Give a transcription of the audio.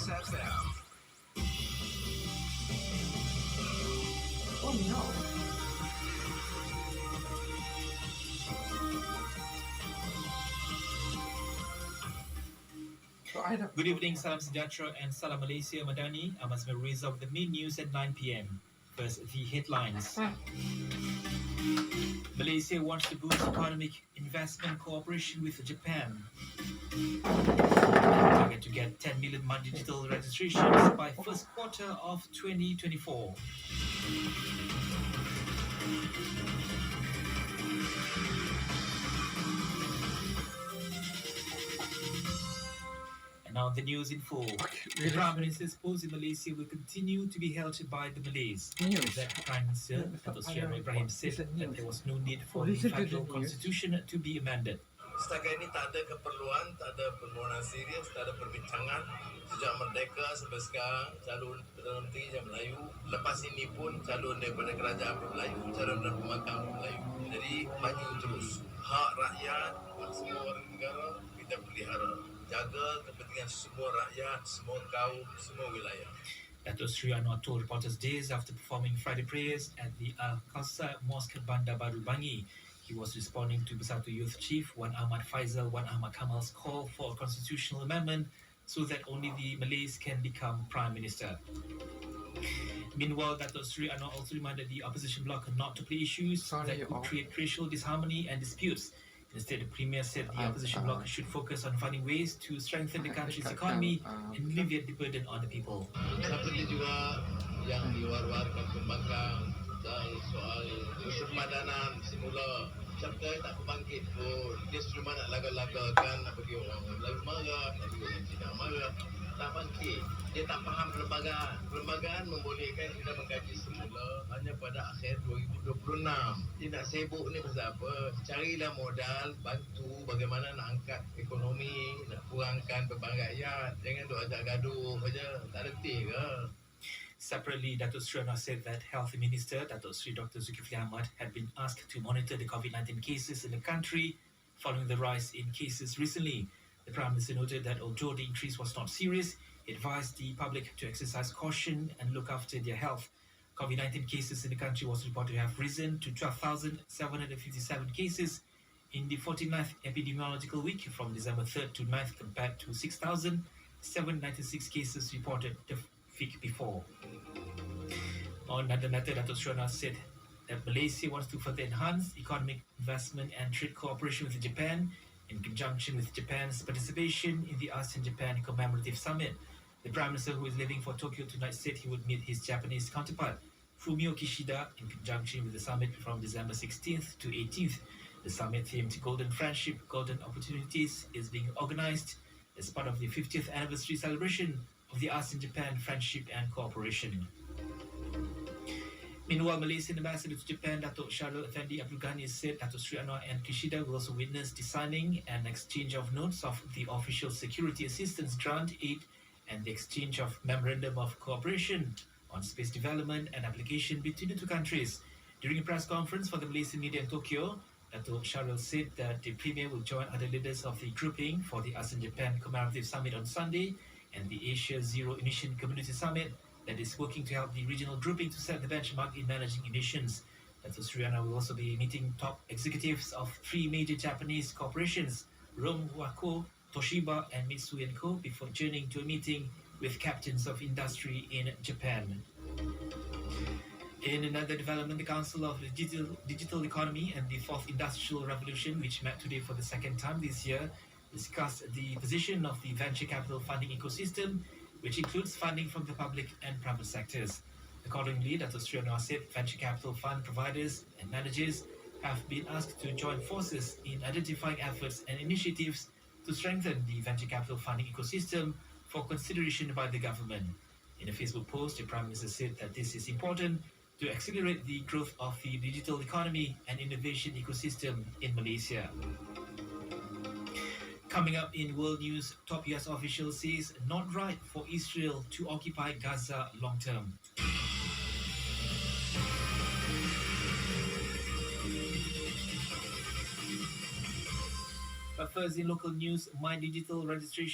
FM. Oh no. So I don't Good evening, salam sejahtera and salam Malaysia Madani. Ahmad Reza of the main news at 9 p.m. First, the headlines. Malaysia wants to boost economic investment cooperation with Japan. Target to get 10 million digital registrations by first quarter of 2024. And now the news in full. The Prime Minister's post in Malaysia will continue to be held by the Malays. News. That Prime Minister, Dato' Sri Anwar Ibrahim, said that there was no need for the listen to the federal news. constitution to be amended. Setakat ini tak ada keperluan, tak ada permohonan serius, tak ada perbincangan. Sejak merdeka sampai sekarang, calon Perdana Menteri yang Melayu. Lepas ini pun calon daripada kerajaan pun Melayu, calon daripada pembangkang pun Melayu. Jadi maju terus. Hak rakyat, hak semua warga negara kita pelihara. Jaga kepentingan semua rakyat, semua kaum, semua wilayah. Dato' Sri Anwar told reporters days after performing Friday prayers at the Al-Qasar Mosque Bandar Baru Bangi. He was responding to Bersatu Youth Chief Wan Ahmad Faizal Wan Ahmad Kamal's call for a constitutional amendment so that only the Malays can become Prime Minister. Meanwhile, Dato' Sri Anwar also reminded the opposition bloc not to play issues that could create racial disharmony and disputes. Instead, the Premier said the opposition bloc should focus on finding ways to strengthen the country's economy and alleviate the burden on the people. Seperti juga yang diwar-warkan pembangkang soal perpadanan semula. Siapa tak berbangkit pun. Dia cuma nak laga-lagakan, nak bagi orang Melayu marah, nak bagi orang Cina marah. Tak bangkit. Dia tak faham perlembagaan. Perlembagaan membolehkan kita mengkaji semula hanya pada akhir 2026. Dia nak sibuk ni pasal apa? Carilah modal, bantu bagaimana nak angkat ekonomi, nak kurangkan beban rakyat. Jangan duk ajak gaduh saja. Tak letih ke? Separately, Dato' Sri Anwar said that Health Minister Dato' Sri Dr. Zulkifli Ahmad had been asked to monitor the COVID-19 cases in the country following the rise in cases recently. The Prime Minister noted that although the increase was not serious, he advised the public to exercise caution and look after their health. COVID-19 cases in the country was reported to have risen to 12,757 cases in the 49th epidemiological week from December 3rd to 9th compared to 6,796 cases reported the week before. On another matter, Dato' Sri Anwar said that Malaysia wants to further enhance economic investment and trade cooperation with Japan in conjunction with Japan's participation in the ASEAN-Japan Commemorative Summit. The Prime Minister, who is leaving for Tokyo tonight, said he would meet his Japanese counterpart, Fumio Kishida, in conjunction with the summit from December 16th to 18th. The summit themed Golden Friendship, Golden Opportunities is being organized as part of the 50th anniversary celebration of the ASEAN-Japan Friendship and Cooperation. Meanwhile, Malaysian Ambassador to Japan, Dato' Sharul Effendi Abdul Ghani, said Dato' Sri Anwar and Kishida will also witness the signing and exchange of notes of the Official Security Assistance Grant Aid and the exchange of Memorandum of Cooperation on Space Development and Application between the two countries. During a press conference for the Malaysian media in Tokyo, Dato' Sharul said that the Premier will join other leaders of the grouping for the ASEAN-Japan Commemorative Summit on Sunday and the Asia Zero Emission Community Summit that is working to help the regional grouping to set the benchmark in managing emissions. Dato' Sri Anwar will also be meeting top executives of three major Japanese corporations, Rome Wako, Toshiba and Mitsui & Co. before journeying to a meeting with captains of industry in Japan. In another development, the Council of the Digital Economy and the Fourth Industrial Revolution, which met today for the second time this year, discussed the position of the venture capital funding ecosystem, which includes funding from the public and private sectors. Accordingly, Dato' Sri Anwar said venture capital fund providers and managers have been asked to join forces in identifying efforts and initiatives to strengthen the venture capital funding ecosystem for consideration by the government. In a Facebook post, the Prime Minister said that this is important to accelerate the growth of the digital economy and innovation ecosystem in Malaysia. Coming up in world news, top US official says not right for Israel to occupy Gaza long term. But first in local news, My Digital registration